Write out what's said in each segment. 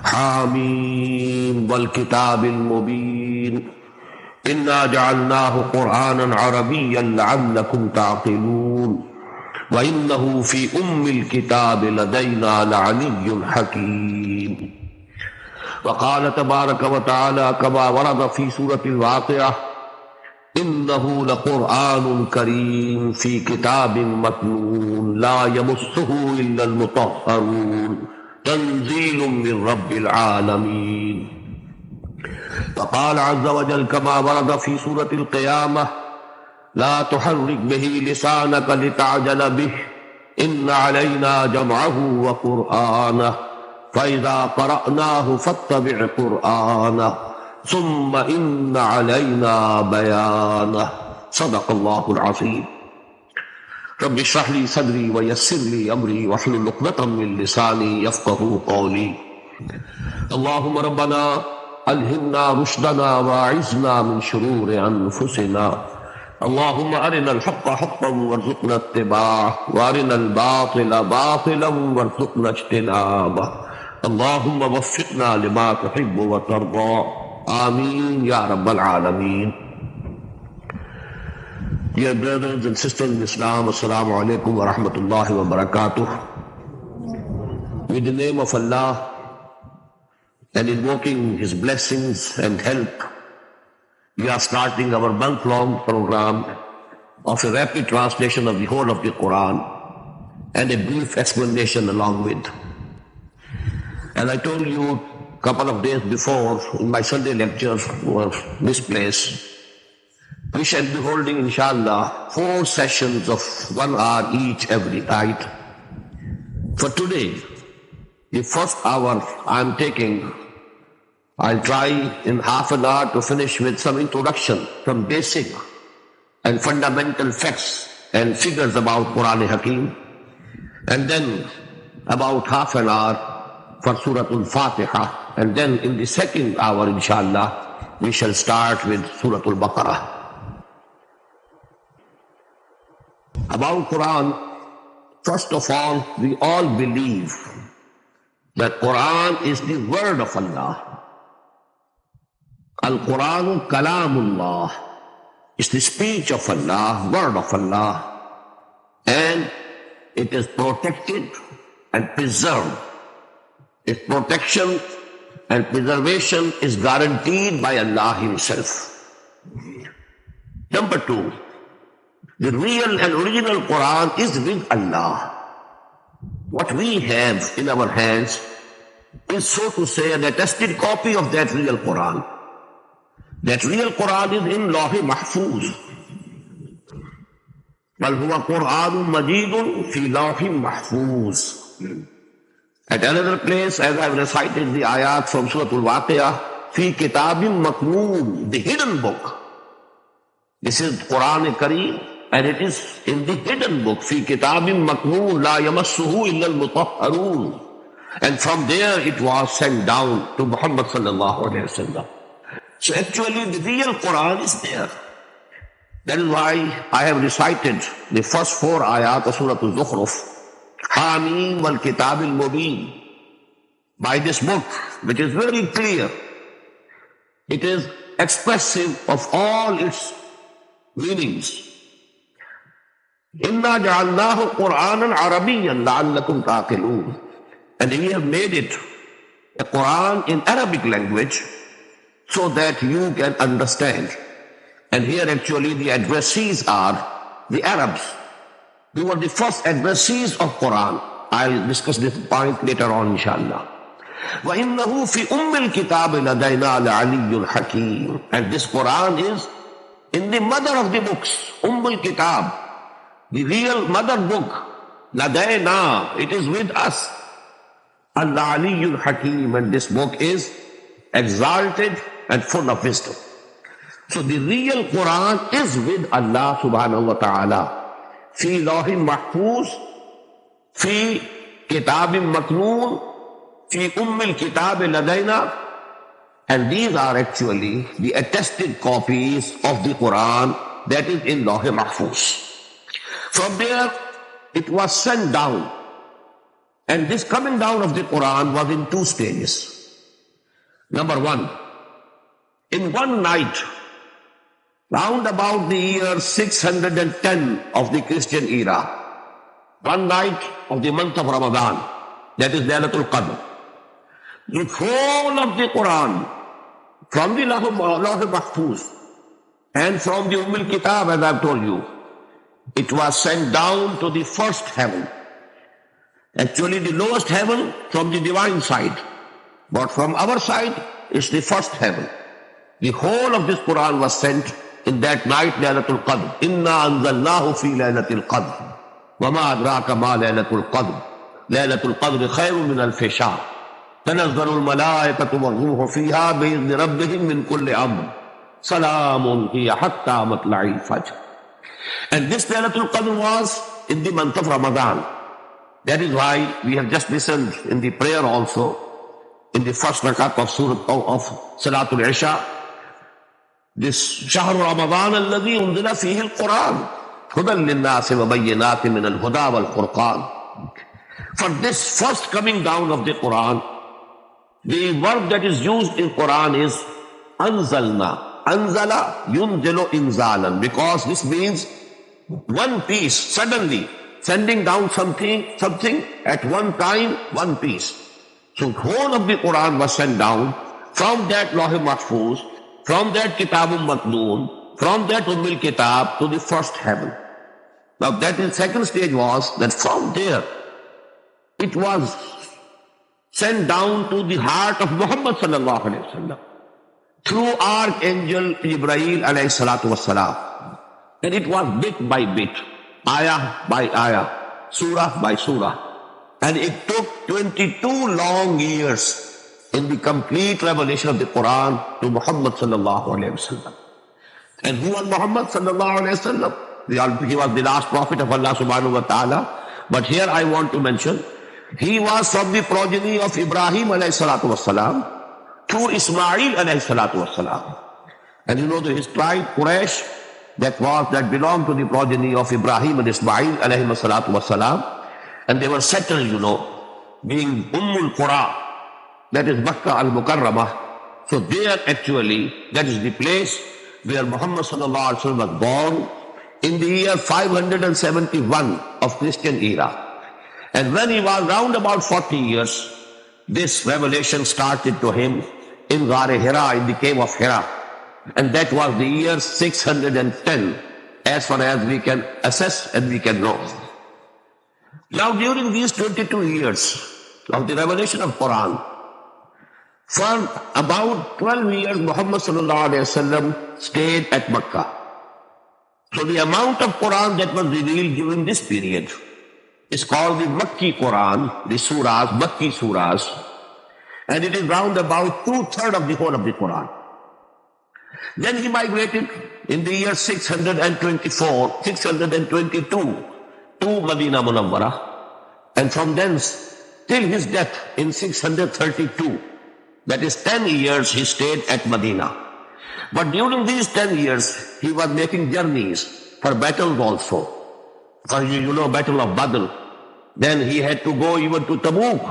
حاميم والكتاب المبين إنا جعلناه قرآنا عربيا لعلكم تعقلون وإنه في الكتاب لدينا لعلي حكيم. وقال تبارك وتعالى كما ورد في سورة الواقعة إنه لقرآن كريم في كتاب مكنون لا يمسه إلا المطهرون تنزيل من رب العالمين. وقال عز وجل كما ورد في سورة القيامة لا تحرك به لسانك لتعجل به إن علينا جمعه وقرآنه فإذا قرأناه فاتبع قرآنه ثم إن علينا بيانه. صدق الله العظيم. رب اشرح لي صدري ويسر لي أمري واحلل عقدة من لساني يفقهوا قولي. اللهم ربنا ألهمنا رشدنا وأعذنا من شرور أنفسنا. اللهم أرنا الحق حقا وارزقنا اتباعه وأرنا الباطل باطلا وارزقنا اجتنابه. اللهم وفقنا لما تحب وترضى. آمين يا رب العالمين. Dear brothers and sisters in Islam, Assalamu alaikum wa rahmatullahi wa barakatuh. With the name of Allah and invoking His blessings and help, we are starting our month-long program of a rapid translation of the whole of the Quran and a brief explanation along with. As I told you a couple of days before in my Sunday lecture for this place, we shall be holding, inshallah, 4 sessions of 1 hour each every night. For today, the first hour I'm taking, I'll try in half an hour to finish with some introduction, some basic and fundamental facts and figures about Quran Hakim, and then about half an hour for Surah Al-Fatiha, and then in the second hour, inshallah, we shall start with Surah Al-Baqarah. About Quran, first of all, we all believe that Quran is the word of Allah. Al-Quranu Kalamullah is the speech of Allah, word of Allah, and it is protected and preserved. Its protection and preservation is guaranteed by Allah Himself. Number 2, the real and original Quran is with Allah. What we have in our hands is, so to say, an attested copy of that real Quran. That real Quran is in Lawh Mahfuz. Bal huwa Quranun Majidun fi Lawh Mahfuz. At another place, as I have recited the ayat from Surah Al-Waqi'ah, fi Kitabim Maknoon, the hidden book. This is Quran Kareem, and it is in the hidden book, fi Kitabim Maknoon, la yamassuhu illa al-mutahharun. And from there it was sent down to Muhammad sallallahu alayhi wa sallam. So actually the real Quran is there. That is why I have recited the first 4 ayat of Surah Al-Zukhruf, Hamim wal Kitab al-Mubin, by this book, which is very clear. It is expressive of all its meanings. Inna ja'alnahu Qur'anan Arabiyyan la'allakum ta'qilun. And we have made it a Quran in Arabic language so that you can understand. And here actually the addressees are the Arabs. We were the first addressees of Quran. I'll discuss this point later on, inshallah. وَإِنَّهُ فِي الْكِتَابِ لَدَيْنَا لَعَلِيٌّ حَكِيمٌ. And this Quran is in the mother of the books, Kitab, the real mother book. لَدَيْنَا, it is with us. Al-Aliyyul Hakim, and this book is exalted and full of wisdom. So the real Quran is with Allah subhanahu wa ta'ala. Fi Lawhin Mahfuz, Fi Kitabim Maknoon, Fi Kitab Ladayna. And these are actually the attested copies of the Quran that is in Lawh Mahfuz. From there, it was sent down. And this coming down of the Quran was in 2 stages. Number one, in one night, round about the year 610 of the Christian era, one night of the month of Ramadan, that is Laylatul Qadr, the whole of the Quran, from the Lawh Mahfuz and from the Kitab, as I've told you, it was sent down to the first heaven. Actually, the lowest heaven from the divine side. But from our side, it's the first heaven. The whole of this Quran was sent in that night, Laylatul Qadr. Inna anzalnahu fi Laylatul Qadr. وما أدراك ما ليلة القدر ليلة القدر خير من ألف شهر تنزل الملائكة والروح فيها بإذن ربهم من كل أمر سلام هي حتى مطلع الفجر. And this Laylatul Qadr was in the month of Ramadan. That is why we have just listened in the prayer also, in the first rakat of Surah of Salatul Isha, this Shahr Ramadan alladhi unzila fihi al-Quran. For this first coming down of the Quran, the verb that is used in Quran is anzalna. Anzala yunzilu inzalan, because this means one piece, suddenly sending down something at one time, one piece. So the whole of the Quran was sent down from that Lawh Mahfuz, from that Kitabul Maknoon, from that Kitab to the first heaven. Now that the second stage was that from there it was sent down to the heart of Muhammad sallallahu alaihi wasallam through Archangel Jibreel alayhi salatu wassalam. And it was bit by bit, ayah by ayah, surah by surah. And it took 22 long years in the complete revelation of the Quran to Muhammad sallallahu alaihi wasallam. And who was Muhammad sallallahu alaihi wasallam? He was the last prophet of Allah subhanahu wa ta'ala. But here I want to mention, he was from the progeny of Ibrahim alayhi salatu wasalam to Ismail alayhi salatu wasalam. And you know his tribe, Quraysh, that belonged to the progeny of Ibrahim and Ismail alayhi salatu wasalam. And they were settled, being Ummul Qura, that is Makkah al-Mukarramah. So there actually, that is the place where Muhammad sallallahu alaihi wasallam was born, in the year 571 of Christian era. And when he was round about 40 years, this revelation started to him in Ghar Hira, in the cave of Hira. And that was the year 610, as far as we can assess and we can know. Now during these 22 years of the revelation of Quran, for about 12 years Muhammad sallallahu alaihi wasallam stayed at Makkah. So the amount of Quran that was revealed during this period is called the Makki Quran, the surahs, Makki surahs, and it is round about 2/3 of the whole of the Quran. Then he migrated in the year 622 to Medina Munawwara, and from thence till his death in 632, that is 10 years he stayed at Medina. But during these 10 years, he was making journeys for battles also. For Battle of Badr. Then he had to go even to Tabuk,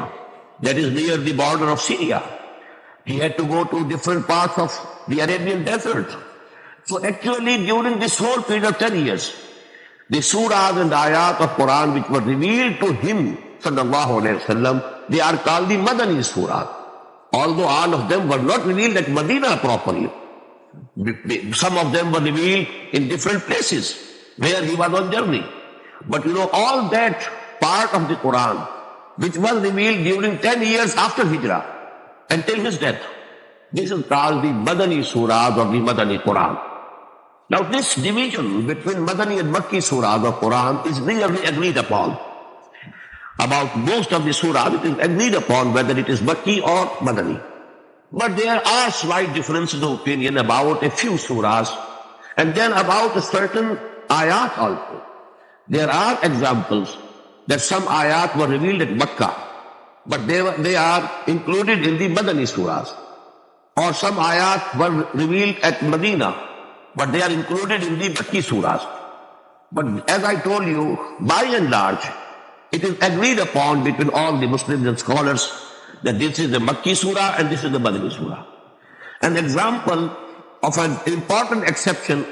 that is near the border of Syria. He had to go to different parts of the Arabian desert. So actually during this whole period of 10 years, the surahs and ayat of Quran which were revealed to him, sallallahu alaihi wasallam, they are called the Madani surahs. Although all of them were not revealed at Medina properly. Some of them were revealed in different places where he was on journey. But all that part of the Quran which was revealed during 10 years after Hijrah until his death, this is called the Madani Surahs or the Madani Quran. Now this division between Madani and Makki Surahs of Quran is really agreed upon. About most of the surahs it is agreed upon whether it is Makki or Madani. But there are slight differences of opinion about a few surahs and then about a certain ayat also. There are examples that some ayat were revealed at Makkah, but they are included in the Madani surahs. Or some ayat were revealed at Medina, but they are included in the Makki surahs. But as I told you, by and large, it is agreed upon between all the Muslims and scholars that this is the Makki surah and this is the Madani surah. An example of an important exception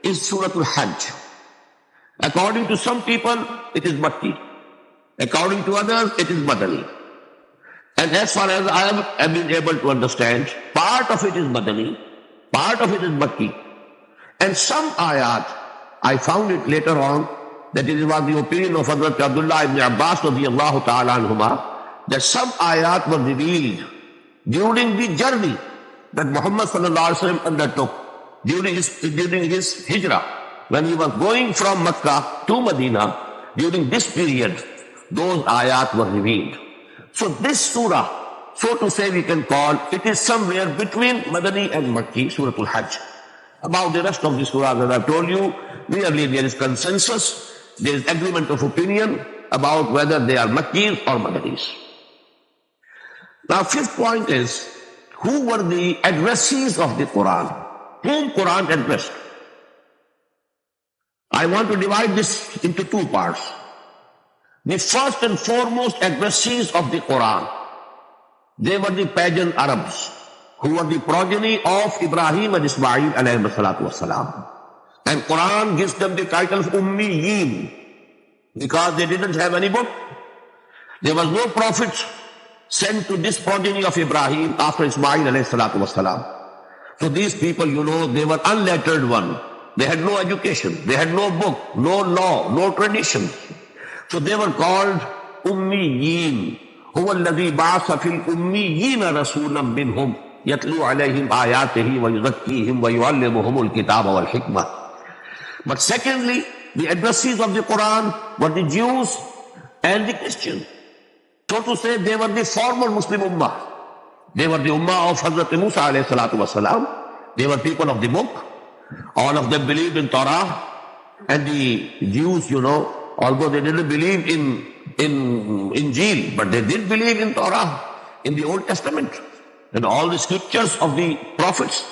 is Surah Al-Hajj. According to some people, it is Makki. According to others, it is Madani. And as far as I have been able to understand, part of it is Madani, part of it is Makki. And some ayat, I found it later on, that it was the opinion of Hazrat Abdullah ibn Abbas radiyallahu ta'ala anhuma, that some ayat were revealed during the journey that Muhammad sallallahu alaihi wasallam undertook during his hijrah. When he was going from Makkah to Medina, during this period, those ayat were revealed. So this surah, so to say we can call, it is somewhere between Madani and Makki, Surah Al-Hajj. About the rest of the surah, as I've told you, clearly there is consensus, there is agreement of opinion about whether they are Makkis or Madanis. Now, fifth point is, who were the addressees of the Quran? Whom Quran addressed? I want to divide this into two parts. The first and foremost addressees of the Quran, they were the pagan Arabs, who were the progeny of Ibrahim and Ismail alayhi salatu wasalam. And Quran gives them the title of Ummiyin, because they didn't have any book. There was no prophets sent to this progeny of Ibrahim after Ismail alayhi salatu wasalam. So these people, they were unlettered one. They had no education, they had no book, no law, no tradition. So they were called Ummiyin. هو الذي بعث في الأميين رسولا منهم يتلو عليهم آياته ويزكيهم ويعلمهم الكتاب والحكمة. But secondly, the addressees of the Quran were the Jews and the Christians. So to say, they were the former Muslim Ummah. They were the Ummah of Hazrat Musa alayhi salatu wasalam. They were people of the book. All of them believed in Torah. And the Jews, although they didn't believe in Injil, but they did believe in Torah, in the Old Testament, and all the scriptures of the prophets.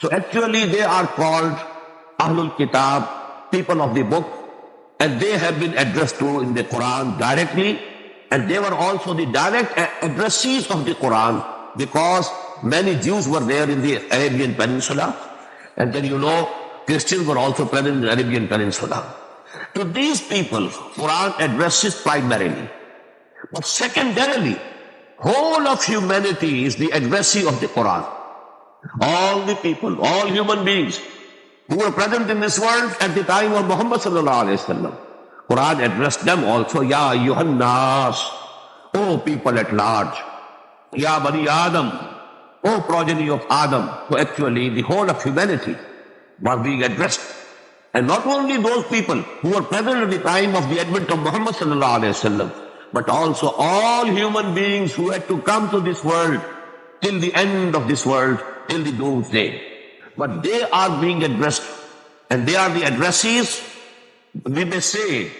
So actually they are called Ahlul Kitab, people of the book, and they have been addressed to in the Quran directly, and they were also the direct addressees of the Quran, because many Jews were there in the Arabian Peninsula, and then Christians were also present in the Arabian Peninsula. To these people, Quran addresses primarily. But secondarily, whole of humanity is the addressee of the Quran. All the people, all human beings who were present in this world at the time of Muhammad sallallahu alaihi wasallam. Quran addressed them also, Ya ayyuhan nas, O people at large, Ya bani Adam, O progeny of Adam. So actually the whole of humanity was being addressed. And not only those people who were present at the time of the advent of Muhammad sallallahu alaihi wasallam, but also all human beings who had to come to this world till the end of this world, till the doomsday. But they are being addressed, and they are the addressees. We may say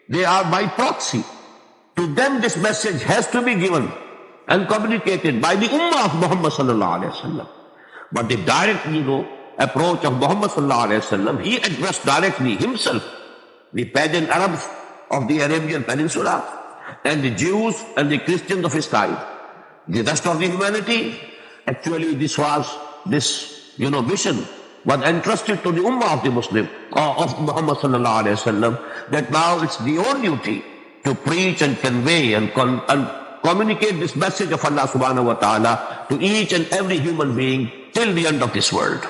they are by proxy. To them this message has to be given and communicated by the Ummah of Muhammad sallallahu alaihi wasallam. But the direct, approach of Muhammad sallallahu alaihi wasallam, he addressed directly himself the pagan Arabs of the Arabian Peninsula and the Jews and the Christians of his time. The rest of the humanity, actually this mission was entrusted to the Ummah of the Muslim, of Muhammad sallallahu alaihi wasallam, that now it's your duty to preach and convey and communicate this message of Allah subhanahu wa ta'ala to each and every human being till the end of this world.